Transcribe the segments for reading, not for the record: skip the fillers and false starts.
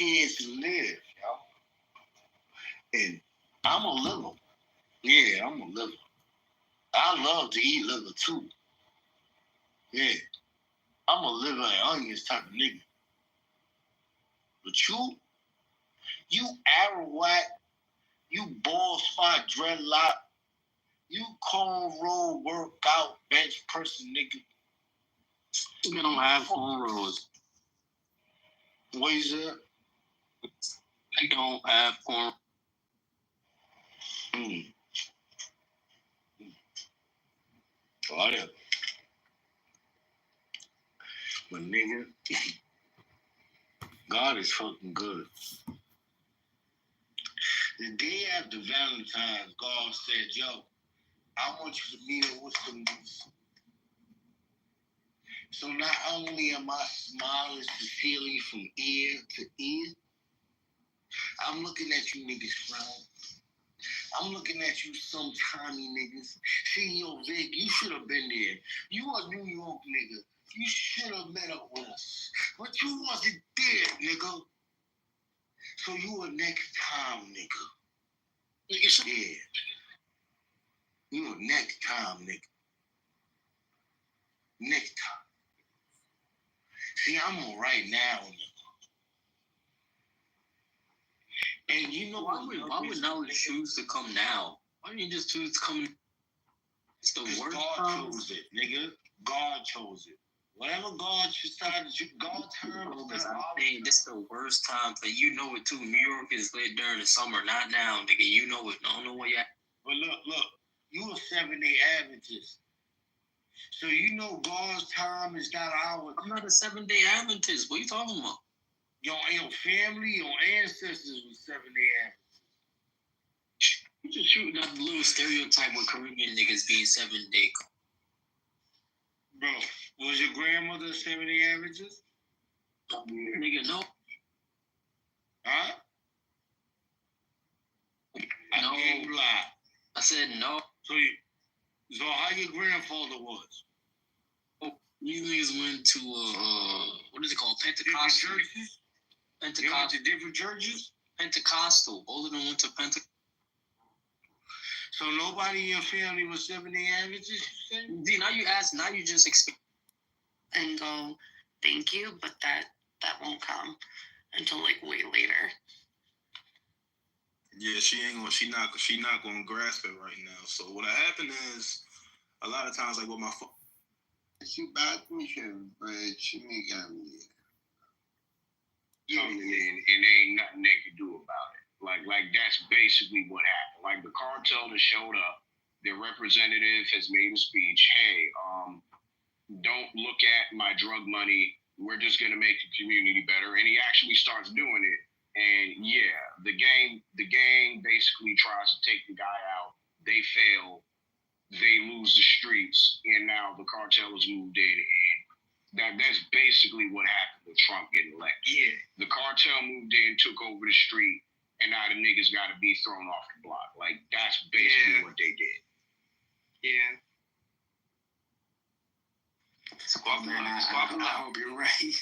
scared to live, y'all. And I'm a liver. Yeah, I'm a liver. I love to eat liver too. Yeah. I'm a liver and onions type of nigga. But you Arawat, you bald spot dreadlock, you cornrow workout bench person nigga. You don't have cornrows. What is that? I don't have corn. Oh, yeah. But nigga, God is fucking good. The day after Valentine's, God said, yo, I want you to meet up with some niggas. So not only am I smiling sincerely from ear to ear, I'm looking at you niggas frown. I'm looking at you some tiny niggas. See, yo, Vic, you should have been there. You a New York nigga. You should have met up with us. But you wasn't there, nigga. So you a next time, nigga. Nigga, yeah. You a next time, nigga. Next time. See, I'm on right now, nigga. And you know why would Knowledge choose to come now? Why didn't you just choose to come? It's the worst God chose it, nigga. God chose it. Whatever God decided, God turned. I'm saying this is the worst time. But you know it too. New York is lit during the summer, not now, nigga. You know it. I don't know what you. But look. You a 7-day Adventist. So you know God's time is not ours. I'm not a 7-day Adventist. What are you talking about? Your family, your ancestors was 7-day Adventists. You just shooting up the little stereotype with Caribbean niggas being 7-day. Bro, was your grandmother a 7-day Adventist? Nigga, no. Huh? No. I can't lie. I said no. So how your grandfather was? Oh, you niggas went to what is it called? Pentecostal. Different churches? Pentecostal. You went to different churches? Pentecostal. Both of them went to Pentecostal. So nobody in your family was 7-day Adventists, you say? D, now you just expect and go, thank you, but that won't come until like way later. Yeah, she not gonna grasp it right now. So what happened is a lot of times like with my phone. She bad mission, but she may get me. And ain't nothing they could do about it. Like that's basically what happened. Like the cartel that showed up, their representative has made a speech. Hey, don't look at my drug money. We're just gonna make the community better. And he actually starts doing it. And yeah, the gang basically tries to take the guy out. They fail. They lose the streets, and now the cartel has moved in. And that's basically what happened with Trump getting elected. Yeah, the cartel moved in, took over the street, and now the niggas got to be thrown off the block. Like that's basically what they did. Yeah. Squabble up. I hope you're right.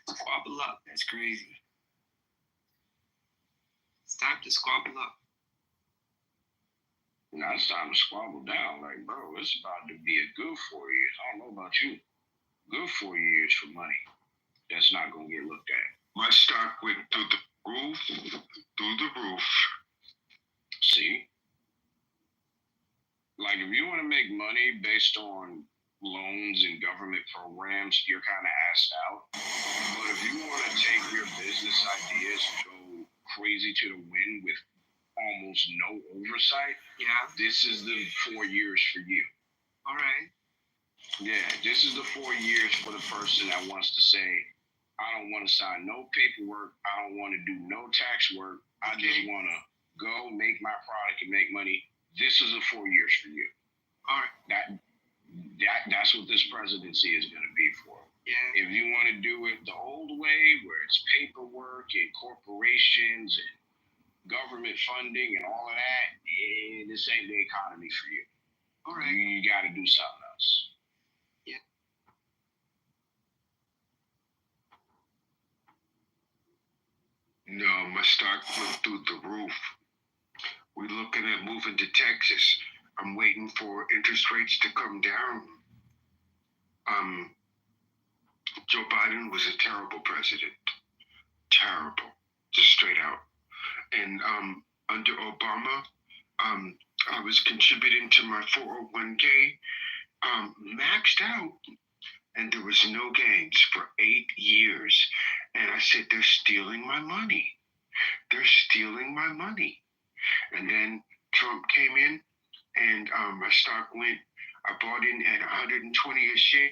Squabble up. That's crazy. It's time to squabble up. Now it's time to squabble down. Like, bro, it's about to be a good 4 years. I don't know about you. Good 4 years for money. That's not going to get looked at. My stock went through the roof. See? Like, if you want to make money based on loans and government programs, you're kind of assed out. But if you want to take your business ideas and go crazy to the wind with almost no oversight, this is the 4 years for you. All right. Yeah, this is the 4 years for the person that wants to say, I don't want to sign no paperwork. I don't want to do no tax work. I just want to go make my product and make money. This is the 4 years for you. All right. That's what this presidency is going to be for. Yeah. If you want to do it the old way, where it's paperwork and corporations and government funding and all of that, this ain't the economy for you. All right. You got to do something else. Yeah. No, my stock went through the roof. We're looking at moving to Texas. I'm waiting for interest rates to come down. Joe Biden was a terrible president. Terrible. Just straight out. And under Obama, I was contributing to my 401k, maxed out, and there was no gains for 8 years. And I said, they're stealing my money. They're stealing my money. And then Trump came in, and my stock went. I bought in at 120 a share.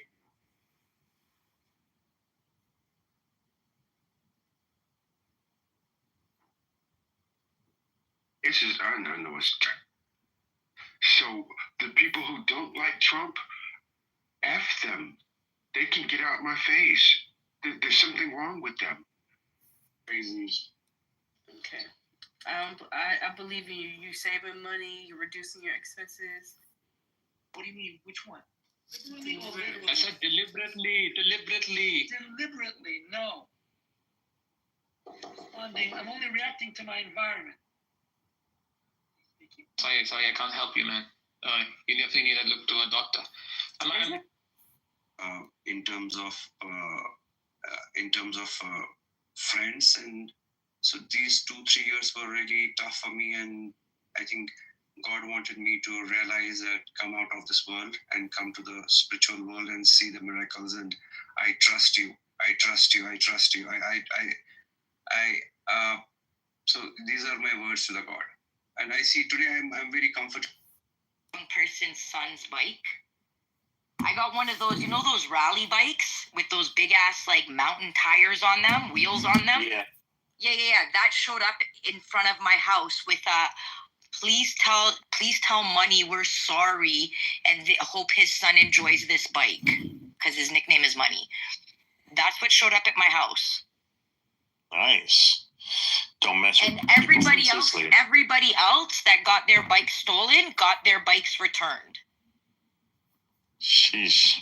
This is, I know it's. So the people who don't like Trump, F them. They can get out my face. There's something wrong with them. Crazy. Okay. I believe in you. You saving money. You're reducing your expenses. What do you mean? Which one? I said deliberately. Deliberately, no. I'm only reacting to my environment. Sorry, I can't help you, man. You definitely need to look to a doctor. In terms of friends, and so these 2-3 years were really tough for me, and I think God wanted me to realize that, come out of this world and come to the spiritual world and see the miracles. And I trust you. So these are my words to the God. And I see today I'm very comfortable. One person's son's bike. I got one of those, those rally bikes with those big ass like mountain tires on them, wheels on them. Yeah. Yeah. That showed up in front of my house with please tell Money we're sorry and hope his son enjoys this bike, because his nickname is Money. That's what showed up at my house. Nice. Don't mess with and everybody else that got their bikes stolen got their bikes returned. Sheesh.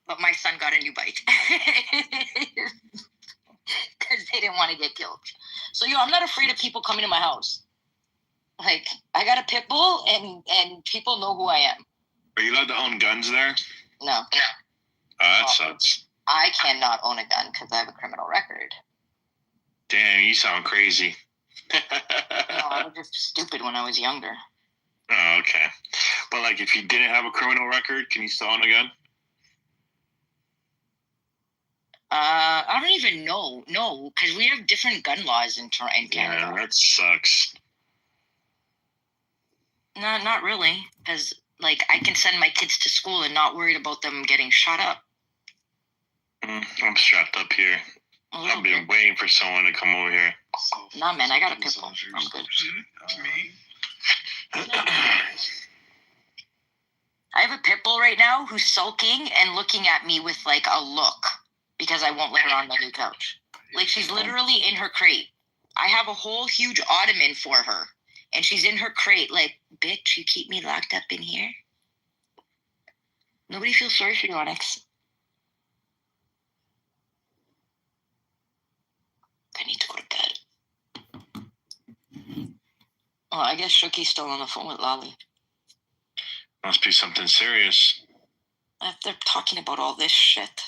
But my son got a new bike because they didn't want to get killed. So I'm not afraid of people coming to my house. Like, I got a pit bull, and people know who I am. Are you allowed to own guns there? No. That sucks. I cannot own a gun because I have a criminal record. Damn, you sound crazy. No, I was just stupid when I was younger. Oh, okay. But, like, if you didn't have a criminal record, can you still own a gun? I don't even know. No, because we have different gun laws in Canada. Yeah, that sucks. No, not really. Because, like, I can send my kids to school and not worried about them getting shot up. I'm strapped up here. I've been waiting for someone to come over here. Nah, man, I got a pit bull. I'm good. I have a pit bull right now who's sulking and looking at me with, like, a look because I won't let her on my new couch. Like, she's literally in her crate. I have a whole huge ottoman for her, and she's in her crate like, bitch, you keep me locked up in here? Nobody feels sorry for you, Onyx. I need to go to bed. Oh, I guess Shookie's still on the phone with Lolly. Must be something serious. They're talking about all this shit.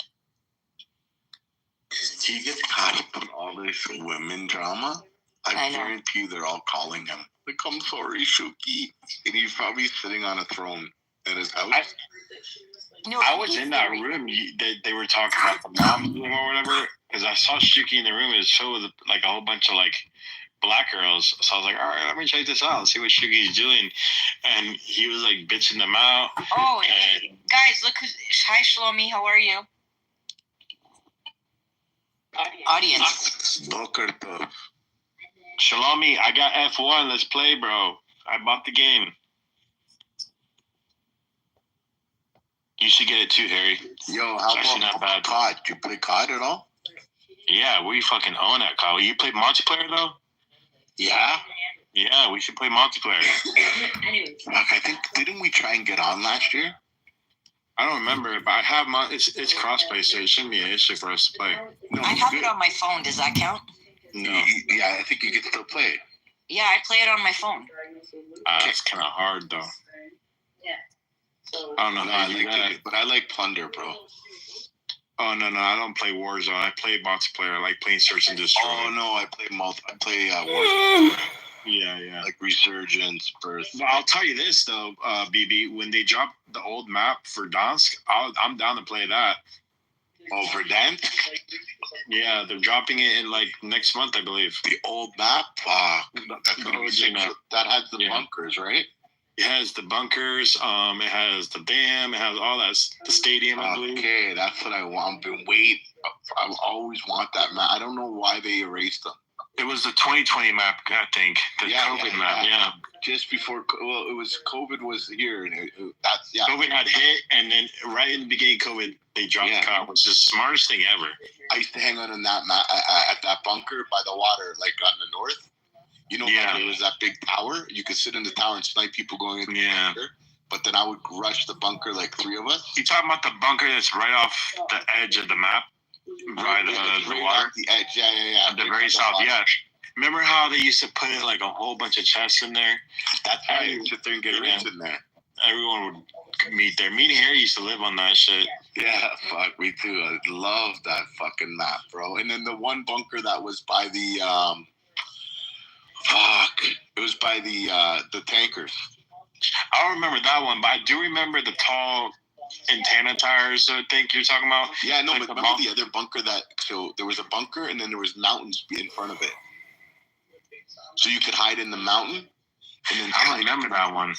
He gets caught up in all this women drama. I guarantee you they're all calling him. Like, I'm sorry, Shuki. And he's probably sitting on a throne at his house. I was in that room. They were talking about the mom room or whatever, because I saw Shuki in the room. It was filled with like a whole bunch of like black girls. So I was like, all right, let me check this out, see what Shuki's doing. And he was like bitching them out. Oh, hey, guys, look who's. Hi, Shlomi. How are you? Audience. Shalomi, I got F1. Let's play, bro. I bought the game. You should get it too, Harry. Yo, how about COD? Do you play COD at all? Yeah, we fucking own that, Kyle. You play multiplayer, though? Yeah? Yeah, we should play multiplayer. I think, didn't we try and get on last year? I don't remember, but I have it's crossplay, so it shouldn't be an issue for us to play. No, I have it on my phone. Does that count? No, Yeah, I think you can still play it. Yeah, I play it on my phone. it's kind of hard though. I don't know how I I do like that. it, but I like Plunder, bro. Oh no, I don't play Warzone. I play multiplayer. I like playing Search and Destroy. Oh no, I play Warzone. Yeah. Like Resurgence, Birth. Well, I'll tell you this though, BB. When they drop the old map for Donsk, I'm down to play that. Oh, Verdansk? Yeah, they're dropping it in like next month, I believe. The old map? That's gonna be sick. map. That has the bunkers, right? It has the bunkers. It has the dam. It has all that. The stadium, I believe. Okay, that's what I want. I've been waiting. I always want that map. I don't know why they erased them. It was the 2020 map, I think. The COVID map, yeah. Just before, it was COVID was here, and COVID had hit, and then right in the beginning of COVID, they dropped the car, which is the smartest thing ever. I used to hang out in that map at that bunker by the water, like on the north. You know, like there was that big tower. You could sit in the tower and snipe people going into the bunker. But then I would rush the bunker, like 3 of us. You talking about the bunker that's right off the edge of the map? By the water? The edge, yeah. At the very south, yeah. Remember how they used to put like a whole bunch of chests in there? That's how you sit there and get rich in there. Everyone would meet there. Me and Harry used to live on that shit. Yeah, fuck, me too. I love that fucking map, bro. And then the one bunker that was by the it was by the tankers. I don't remember that one, but I do remember the tall antenna tires, I think you're talking about. Yeah, no, but remember the other bunker so there was a bunker and then there was mountains in front of it. So you could hide in the mountain and then I don't remember that one.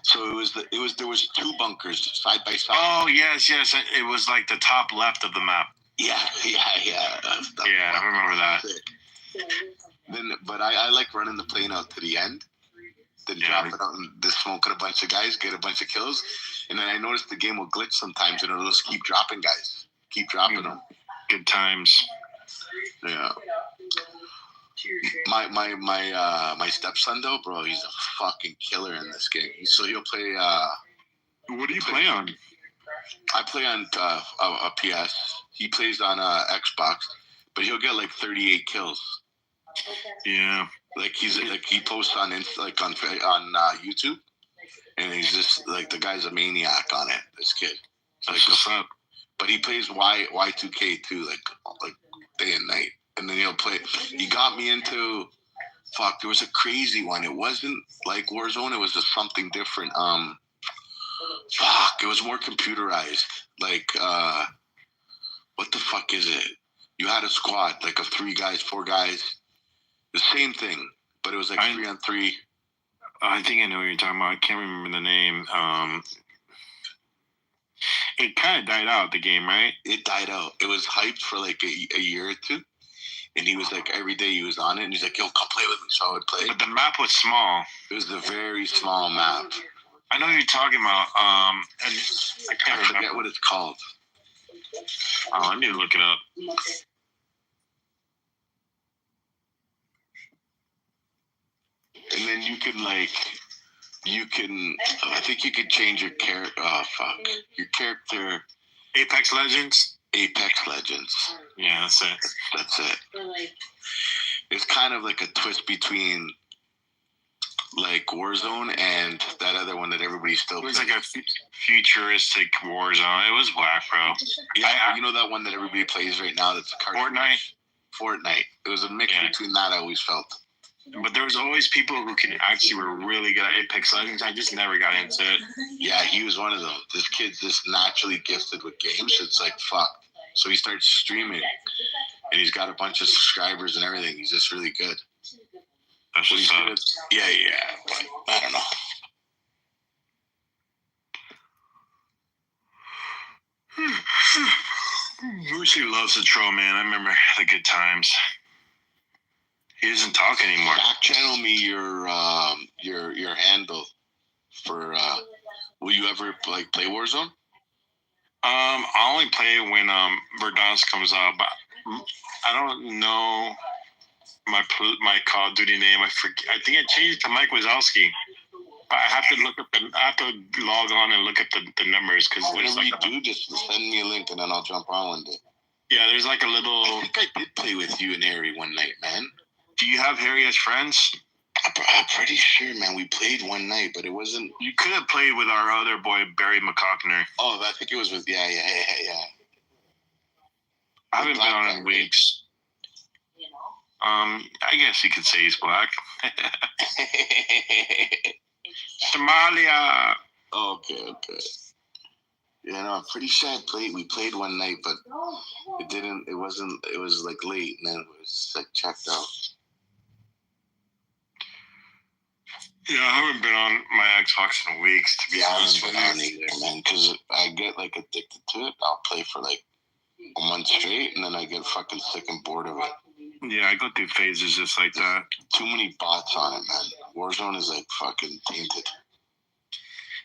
So there was 2 bunkers side by side. Oh yes. It was like the top left of the map. Yeah. I remember that. But I like running the plane out to the end, then drop it out and just smoking a bunch of guys, get a bunch of kills, and then I noticed the game will glitch sometimes and it'll just keep dropping guys, them. Good times. Yeah. My stepson though, bro, he's a fucking killer in this game. So he'll play. What do you play on? I play on a PS. He plays on Xbox, but he'll get like 38 kills. Yeah, like he posts on YouTube, and he's just like the guy's a maniac on it. This kid, that's what's up. But he plays Y2K too, like day and night, and then he'll play. He got me into. Fuck, there was a crazy one. It wasn't like Warzone. It was just something different. It was more computerized. Like, what the fuck is it? You had a squad, like of 3 guys, 4 guys. The same thing, but it was like 3 on 3. I think I know what you're talking about. I can't remember the name. It kind of died out, the game, right? It died out. It was hyped for like a year or 2. And he was like, every day he was on it, and he's like, yo, come play with me. So I would play. But the map was small. It was a very small map. I know what you're talking about. And I forget what it's called. Oh, I need to look it up. And then you can I think you could change your character. Oh, fuck. Your character. Apex Legends? Apex Legends. Yeah, that's it. That's it. It's kind of like a twist between like Warzone and that other one that everybody still plays. It was like a futuristic Warzone. It was whack, bro. Yeah, you know that one that everybody plays right now that's a cartoon? Fortnite. It was a mix between that, I always felt. But there was always people who were really good at Apex Legends. I just never got into it. Yeah, he was one of them. This kid's just naturally gifted with games. It's like, fuck. So he starts streaming, and he's got a bunch of subscribers and everything. He's just really good. That's what's up. Yeah, but I don't know. Lucy loves the troll, man. I remember the good times. He doesn't talk anymore. Back channel me your handle for. Will you ever play Warzone? I only play it when Verdansk comes out, but I don't know my Call of Duty name. I forget. I think I changed it to Mike Wazowski. But I have to log on and look at the numbers because whatever you do, just send me a link and then I'll jump on one day. Yeah, there's like a little. I think I did play with you and Harry one night, man. Do you have Harry as friends? I'm pretty sure, man. We played one night, but it wasn't. You could have played with our other boy, Barry McCockner. Oh, I think it was with. Yeah. I haven't been on in weeks. I guess you could say he's black. Somalia. Okay. Yeah, no, I'm pretty sure we played one night, but it wasn't, it was like late, and then it was like checked out. Yeah, I haven't been on my Xbox in weeks, to be honest with you. Either, man, because I get like addicted to it. I'll play for like a month straight, and then I get fucking sick and bored of it. Yeah, I go through phases just like that. Too many bots on it, man. Warzone is like fucking tainted.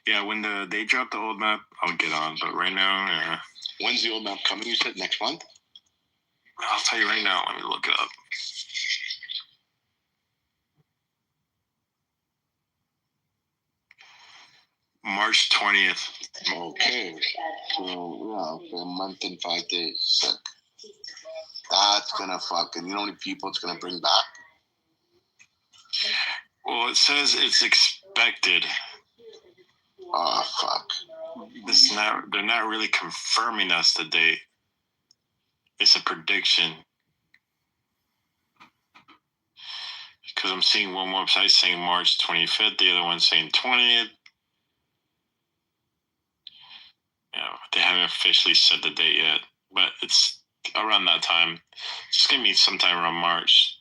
Yeah, when they drop the old map, I'll get on. But right now, yeah. When's the old map coming? You said next month? I'll tell you right now. Let me look it up. March 20th. Okay. So, yeah, a month and 5 days. Sick. That's gonna fucking, you know how many people it's gonna bring back? Well, it says it's expected. Oh, fuck. They're not really confirming us the date. It's a prediction. Because I'm seeing one website saying March 25th, the other one saying 20th. Yeah, they haven't officially said the date yet, but it's around that time. It's going to be sometime around March.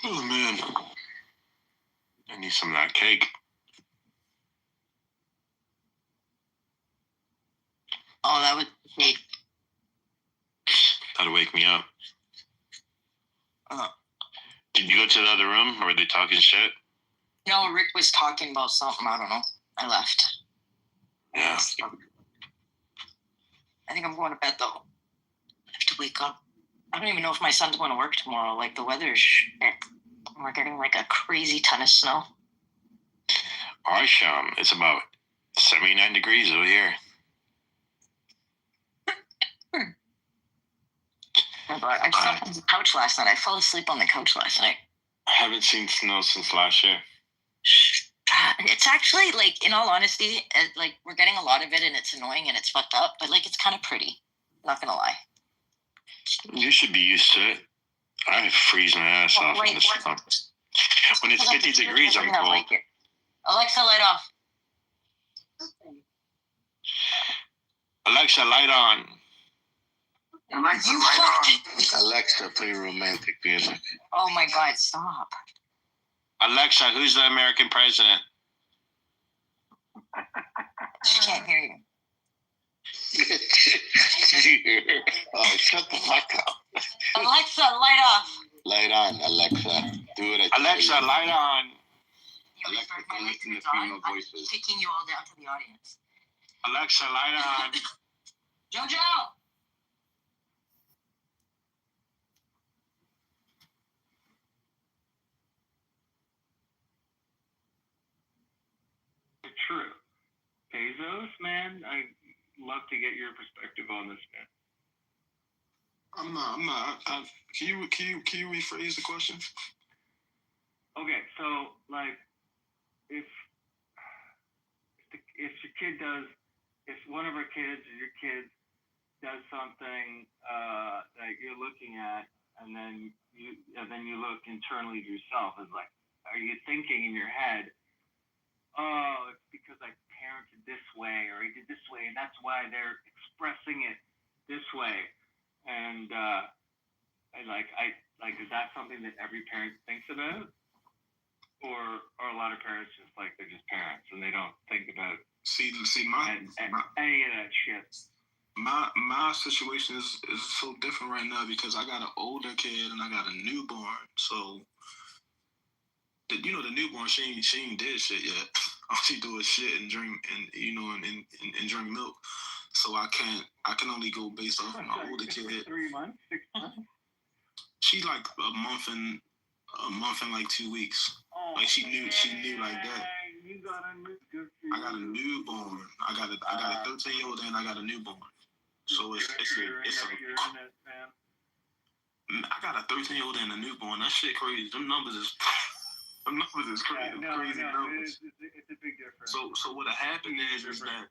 Oh, man. I need some of that cake. Oh, that would be. That'll wake me up. Did you go to the other room? Or were they talking shit? No, Rick was talking about something. I don't know. I left. Yeah. I think I'm going to bed, though. I have to wake up. I don't even know if my son's going to work tomorrow. Like, the weather's shit. We're getting, like, a crazy ton of snow. All right, Sham. It's about 79 degrees over here. I slept on the couch last night. I fell asleep on the couch last night. I haven't seen snow since last year. It's actually, like, in all honesty, like, we're getting a lot of it, and it's annoying, and it's fucked up, but, like, it's kind of pretty. Not gonna lie. You should be used to it. I freeze my ass off in the snow. When it's 50 degrees, I'm cold. Like it. Alexa, light off. Alexa, light on. You fucking... Alexa, play romantic music. Oh my God, stop. Alexa, who's the American president? She can't hear you. Oh, shut the fuck up. Alexa, light off. Light on, Alexa. Do it. Alexa, light on. Alexa, don't listen to female voices. I'm kicking you all down to the audience. Alexa, light on. Jojo! True. Bezos, man, I'd love to get your perspective on this, man. I'm not. Can you rephrase the question? Okay, so like, if your kid does, if one of our kids or your kid does something that you're looking at, and then you look internally to yourself, is like, are you thinking in your head, oh, it's because I parented this way, or I did this way, and that's why they're expressing it this way. And is that something that every parent thinks about, or are a lot of parents just like they're just parents and they don't think about any of that shit? My situation is so different right now because I got an older kid and I got a newborn, so the newborn, she ain't did shit yet. All she do is shit and drink and drink milk. So I can only go based off my older kid. 3 months, 6 months. She's like a month and like 2 weeks. Oh, like she knew like that. You got a new. I got a newborn. I got a 13-year-old and I got a newborn. So it's I got a 13-year-old and a newborn. That shit crazy. Them numbers is crazy. Crazy numbers. It's a big difference. So what happened is that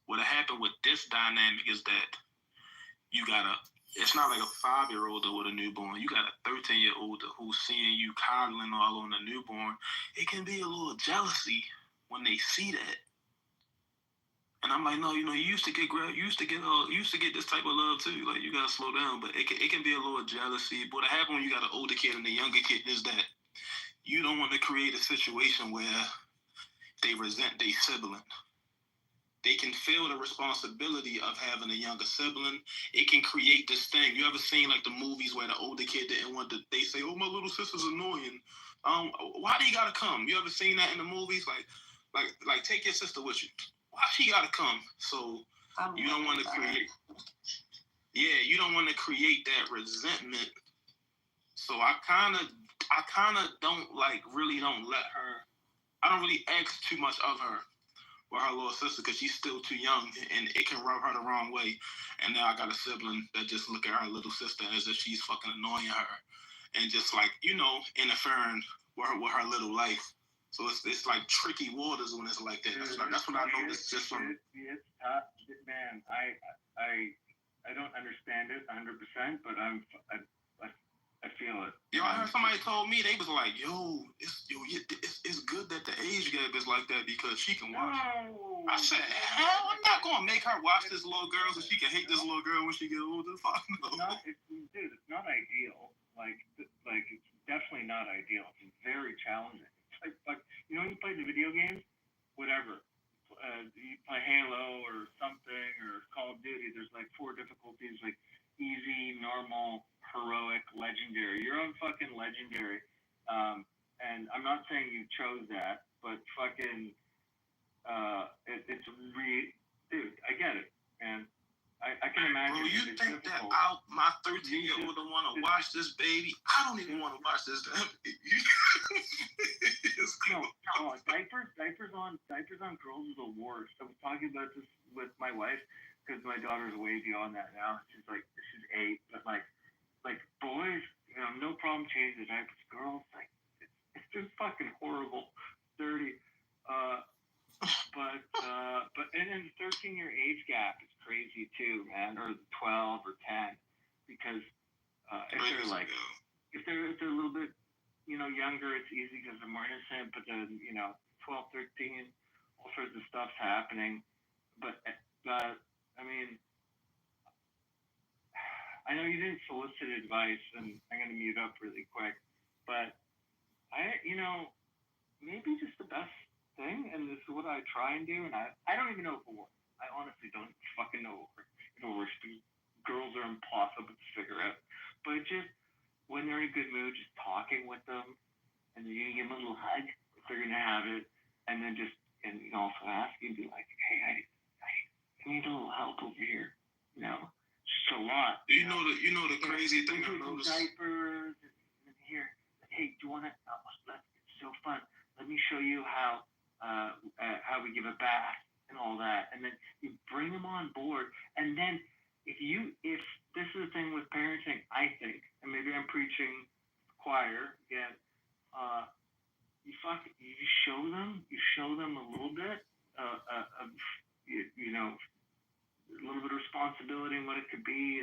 what happened with this dynamic is that you got it's not like a 5-year-old with a newborn. You got a 13-year-old who's seeing you coddling all on the newborn. It can be a little jealousy when they see that. And I'm like, no, you used to get this type of love too. Like, you gotta slow down. But it can be a little jealousy. But what happens when you got an older kid and a younger kid is that you don't want to create a situation where they resent their sibling. They can feel the responsibility of having a younger sibling. It can create this thing. You ever seen like the movies where the older kid didn't want to? They say, "Oh, my little sister's annoying. Why do you gotta come?" You ever seen that in the movies? Like take your sister with you. Why she gotta come? So you don't want to create. Yeah, you don't want to create that resentment. So I kind of don't let her. I don't really ask too much of her. With her little sister, because she's still too young and it can rub her the wrong way. And now I got a sibling that just look at her little sister as if she's fucking annoying her and just like, interfering with her little life. So it's like tricky waters when it's like that. That's what I noticed just from. It's tough, man. I don't understand it 100%, but I feel it. Yo, I heard somebody told me, they was like, it's good that the age gap is like that because she can watch. No. I said, hell, I'm not gonna make her watch this little girl so she can hate this little girl when she get older. Fuck no. It's not ideal. Like it's definitely not ideal. It's very challenging. It's like when you play the video games, whatever. You play Halo or something or Call of Duty. There's like 4 difficulties, like easy, normal, heroic, legendary. You're on fucking legendary. And I'm not saying you chose that, but fucking it's dude, I get it, man. I can imagine. Bro, you think difficult. That my 13-year-old don't want to watch this baby? I don't even want to watch this. No, diapers on girls is the worst. I was talking about this with my wife because my daughter's way beyond that now. She's 8, but like boys, no problem changing the diapers. Girls, it's just fucking horrible, dirty. But and then the 13-year age gap is crazy too, man, or 12 or 10, because if they're a little bit, younger, it's easy because they're more innocent. But then 12, 13, all sorts of stuff's happening. But I mean, I know you didn't solicit advice, and I'm gonna mute up really quick, but maybe just the best thing, and this is what I try and do, and I don't even know if it works. I honestly don't fucking know if it works. Girls are impossible to figure out. But just when they're in a good mood, just talking with them, and you're gonna give them a little hug if they're gonna have it, and then and also ask you, be like, hey, I need a little help over here, just a lot. You know the crazy thing I noticed. Diapers and here, hey, do you wanna? It's so fun. Let me show you how we give a bath and all that, and then you bring them on board. And then if this is the thing with parenting, I think, and maybe I'm preaching choir again, you show them a little bit of a little bit of responsibility and what it could be,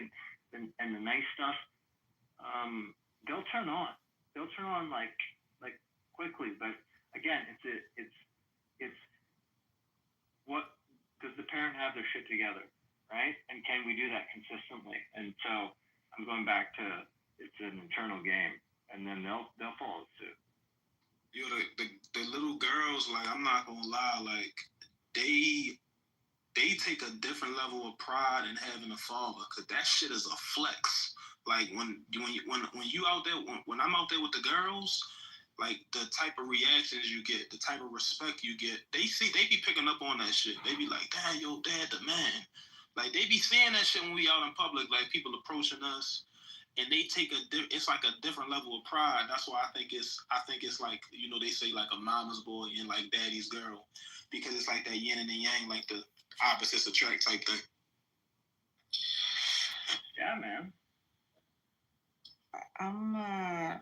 and the nice stuff. They'll turn on like quickly, but again, it's what does the parent have their shit together, right? And can we do that consistently? And so I'm going back to it's an internal game, and then they'll follow suit. The little girls, like, I'm not gonna lie, like they take a different level of pride in having a father, cause that shit is a flex. Like when you out there, when I'm out there with the girls, like the type of reactions you get, the type of respect you get, they be picking up on that shit. They be like, damn, yo, dad, the man. Like they be seeing that shit when we out in public, like people approaching us, and they take it's like a different level of pride. That's why I think it's like, you know, they say like a mama's boy and like daddy's girl, because it's like that yin and the yang, like the opposites attract type thing. Yeah, man. I'm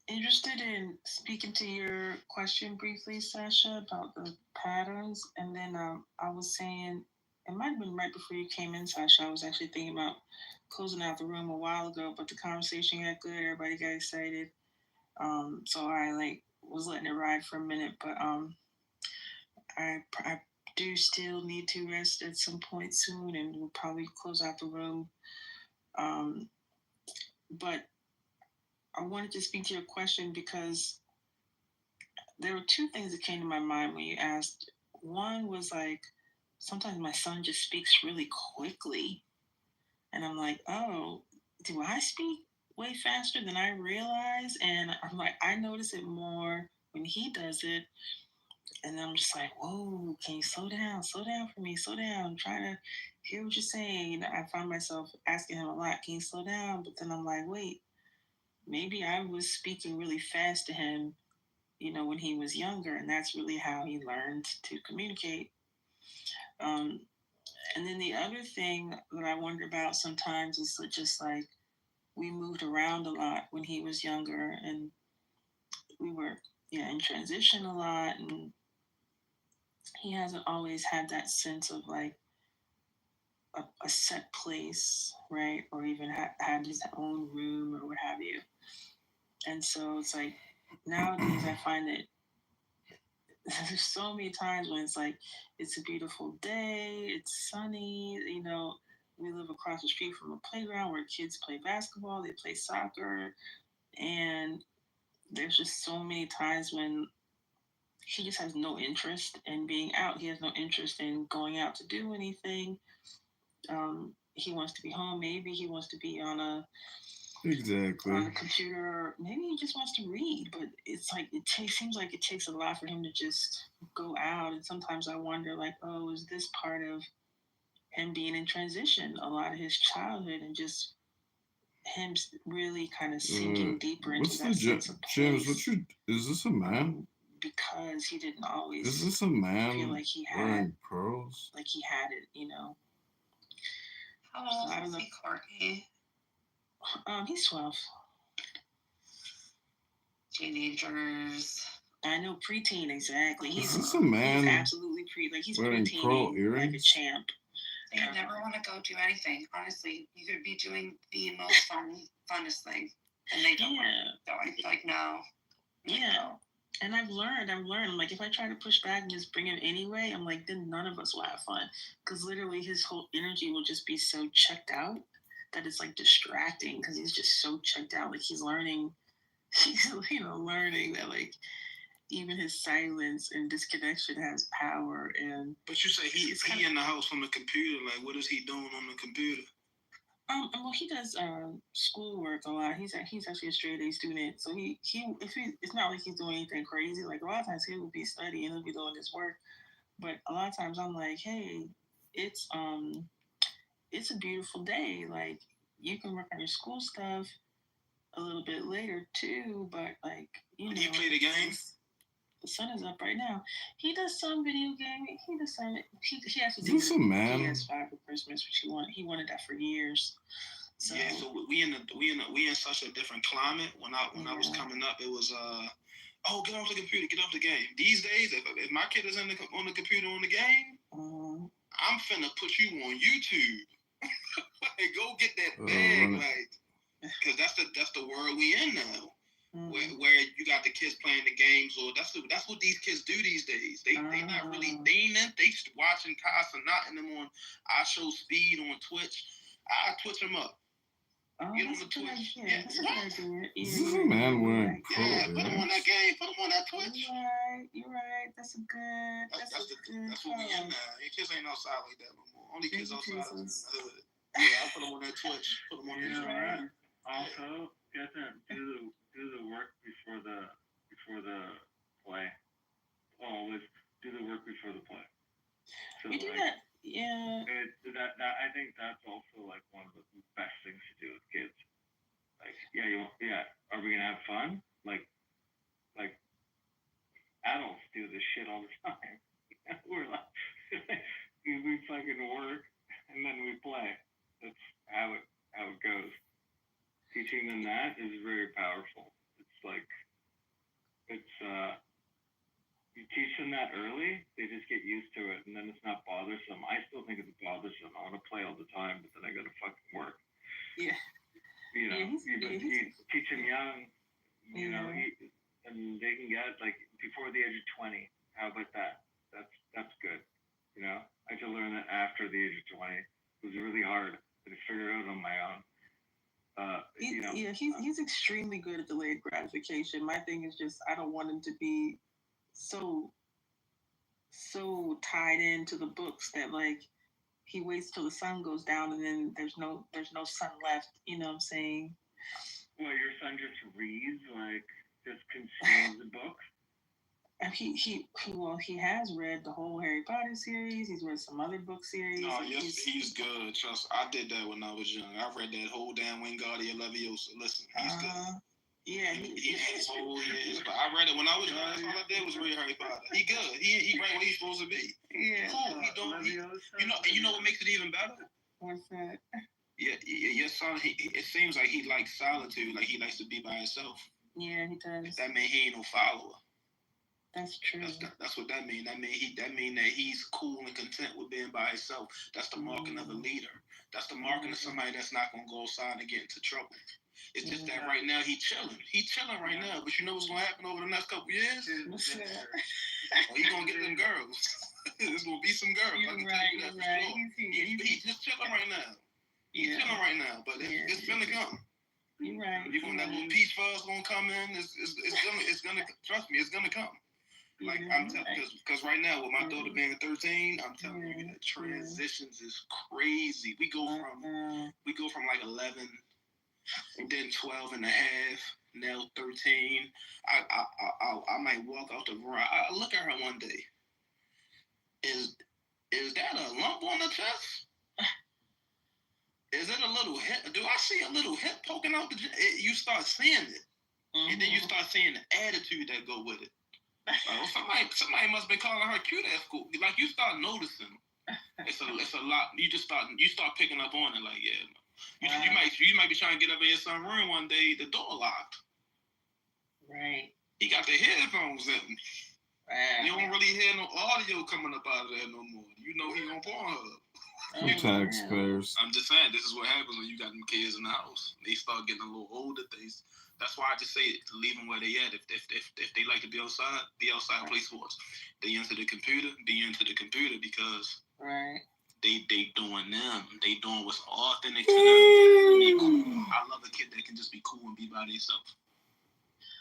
interested in speaking to your question briefly, Sasha, about the patterns. And then I was saying, it might have been right before you came in, Sasha. I was actually thinking about closing out the room a while ago, but the conversation got good. Everybody got excited. So I was letting it ride for a minute, but I do still need to rest at some point soon, and we'll probably close out the room. But I wanted to speak to your question because there were two things that came to my mind when you asked. One was like, sometimes my son just speaks really quickly. And I'm like, oh, do I speak way faster than I realize? And I'm like, I notice it more when he does it. And I'm just like, whoa, can you slow down for me, slow down. I'm trying to hear what you're saying. You know, I find myself asking him a lot, can you slow down? But then I'm like, wait, maybe I was speaking really fast to him, you know, when he was younger, and that's really how he learned to communicate. And then the other thing that I wonder about sometimes is just like we moved around a lot when he was younger, and we were in transition a lot, and he hasn't always had that sense of like a set place, right? Or even had his own room or what have you. And so it's like nowadays I find that there's so many times when it's like, it's a beautiful day, it's sunny, you know, we live across the street from a playground where kids play basketball, they play soccer, and there's just so many times when he just has no interest in being out. He has no interest in going out to do anything. He wants to be home. Maybe he wants to be on a computer. Maybe he just wants to read. But it's like seems like it takes a lot for him to just go out. And sometimes I wonder, like, oh, is this part of him being in transition? A lot of his childhood and just him really kind of sinking deeper into that sense of place. James, is this a man? Because he didn't always. Is this a man feel like he wearing pearls? Like he had it, you know. How old is he, Courtney? He's 12. Teenagers. I know, preteen, exactly. Is this a man? He's absolutely he's wearing pearl earrings? Like a champ. They never want to go do anything. Honestly, you could be doing the most funnest thing, and they don't. So I'm like, no. Yeah. No. And I've learned, I'm like, if I try to push back and just bring him anyway, I'm like, then none of us will have fun. Because literally his whole energy will just be so checked out that it's like distracting because he's just so checked out. Like he's learning that like even his silence and disconnection has power. And but you say he in the house on the computer. Like, what is he doing on the computer? Well, he does schoolwork a lot. He's actually a straight A student, so it's not like he's doing anything crazy. Like a lot of times he will be studying, he'll be doing his work, but a lot of times I'm like, hey, it's a beautiful day. Like you can work on your school stuff a little bit later too, but like you know. Do you play the games? The sun is up right now. He does some video gaming. He does some. He has to do the PS5 for Christmas, which he wanted that for years. So. Yeah, so we in such a different climate. When I was coming up, it was get off the computer, get off the game. These days, if my kid is on the computer on the game, I'm finna put you on YouTube. Like, go get that bag, like, because that's the world we in now. Where you got the kids playing the games, or that's what these kids do these days. They not really they watching Cas and not in them on I Show Speed on Twitch. I Twitch them up. Get on the Twitch. Yeah, Is this a man wearing pearl earrings? Put them on that game. Put them on that Twitch. You're right. That's what we in now. Your kids ain't outside like that no more. Only kids outside is in the hood. Yeah, I put them on that Twitch. Put them on that Twitch. Also, doesn't do the work before the play. Always do the work before the play. So We do that. Yeah. That I think that's also like one of the best things to do with kids. Like, are we gonna have fun? Like adults do this shit all the time. We're like, we fucking work and then we play. That's how it goes. Teaching them that is very powerful. It's like you teach them that early, they just get used to it, and then it's not bothersome. I still think it's bothersome. I want to play all the time, but then I gotta fucking work. Yeah. You know, you teach them young. You know, Yeah. and they can get like before the age of 20. How about that? That's good. You know, I had to learn that after the age of 20. It was really hard to figure it out on my own. He's extremely good at delayed gratification. My thing is just I don't want him to be so tied into the books that like he waits till the sun goes down and then there's no sun left. You know what I'm saying? Well, your son just reads, like just consumes the books. And he has read the whole Harry Potter series. He's read some other book series. No, yes, he's good. Trust, I did that when I was young. I read that whole damn Wingardium Leviosa. Listen, he's good. Yeah, He's whole years. But I read it when I was young. That's all I did was read Harry Potter. He good. He right where he's supposed to be. Yeah. Cool. You know what makes it even better? What's that? Yeah, your son. It seems like he likes solitude. Like he likes to be by himself. Yeah, he does. That means he ain't no follower. That's true. That's what that means. That mean that he's cool and content with being by himself. That's the marking of a leader. That's the marking of somebody that's not gonna go outside and get into trouble. It's just that right now he's chilling. He's chilling right now. But you know what's gonna happen over the next couple years? He's gonna get them girls. There's gonna be some girls. I can tell you that for sure. He's just chilling right now. He's chilling right now, but it's gonna come. You're right. That little peach fuzz gonna come in. It's gonna trust me. It's gonna come. Like I'm telling, because right now with my daughter being 13, I'm telling you the transitions is crazy. We go from like 11, and then 12 and a half, now 13. I might walk out the room. I look at her one day. Is that a lump on the chest? Is it a little hip? Do I see a little hip poking out the? You start seeing it, and then you start seeing the attitude that go with it. Somebody must be calling her cute at school. Like you start noticing, it's a lot. You start picking up on it. Like you might be trying to get up in your son's room one day. The door locked. Right. He got the headphones in. You don't really hear no audio coming up out of there no more. You know he on Pornhub. Taxpayers. I'm just saying, this is what happens when you got them kids in the house. They start getting a little older. That's why I just say it, to leave them where they at. If they like to be outside, play sports. They into the computer, because they doing them. They doing what's authentic to them. Cool. I love a kid that can just be cool and be by themselves.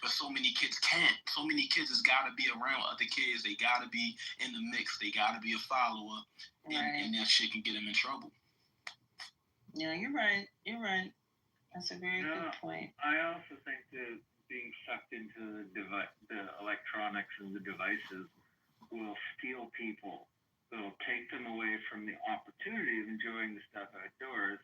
But so many kids can't. So many kids has got to be around other kids. They got to be in the mix. They got to be a follower. And that shit can get them in trouble. Yeah, you're right. That's a very good point. I also think that being sucked into the electronics and the devices will steal people. It'll take them away from the opportunity of enjoying the stuff outdoors.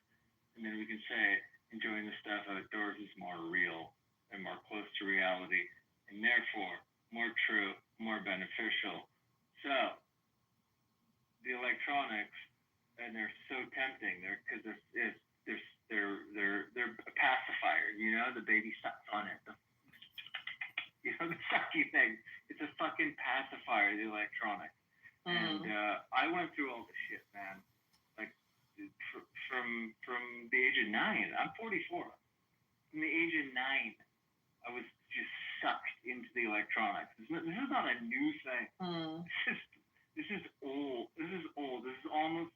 And then we can say enjoying the stuff outdoors is more real and more close to reality, and therefore more true, more beneficial. So the electronics, and they're so tempting. Because they're a pacifier. You know, the baby sucks on it. The sucky thing. It's a fucking pacifier. The electronics. And I went through all this shit, man. Like from the age of 9. I'm 44. From the age of 9. I was just sucked into the electronics. This is not a new thing. This is old. This is almost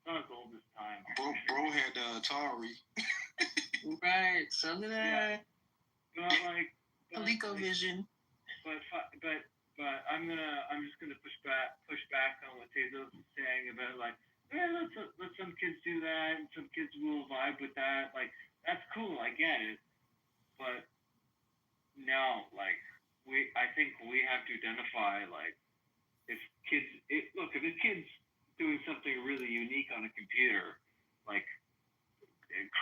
not as old as time. Bro had the Atari. Right. So did I. But like ColecoVision. But I'm just gonna push back on what Tezos is saying about like, let some kids do that, and some kids will vibe with that. Like that's cool. I get it. but no, like I think we have to identify like if if a kid's doing something really unique on a computer, like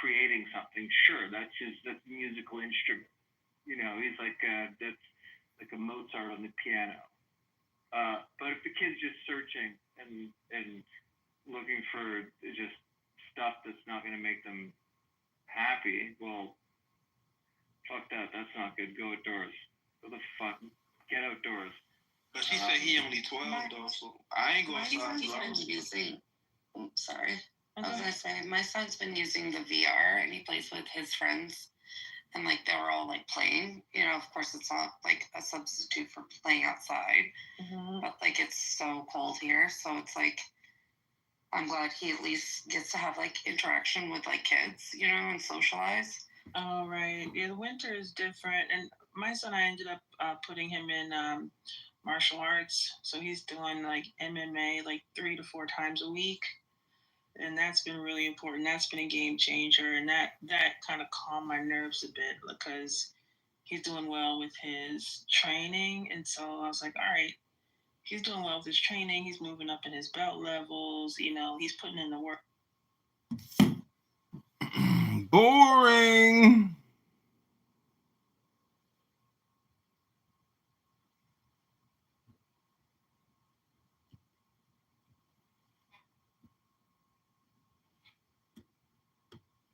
creating something, sure, that's a musical instrument. You know, he's like that's like a Mozart on the piano. But if the kid's just searching and looking for just stuff that's not going to make them happy, well, fuck that. That's not good. Go outdoors. Go the fuck. Get outdoors. But she said he only 12 though, so I ain't going My outside. son's been using. Oops, sorry. I was gonna say my son's been using the VR and he plays with his friends, and like they were all like playing. You know, of course, it's not like a substitute for playing outside, but like it's so cold here, so it's like I'm glad he at least gets to have like interaction with like kids, you know, and socialize. Oh, right. Yeah, the winter is different. And my son, I ended up putting him in martial arts. So he's doing like MMA like 3 to 4 times a week. And that's been really important. That's been a game changer. And that kind of calmed my nerves a bit because he's doing well with his training. And so I was like, all right, he's doing well with his training. He's moving up in his belt levels. You know, he's putting in the work. Boring.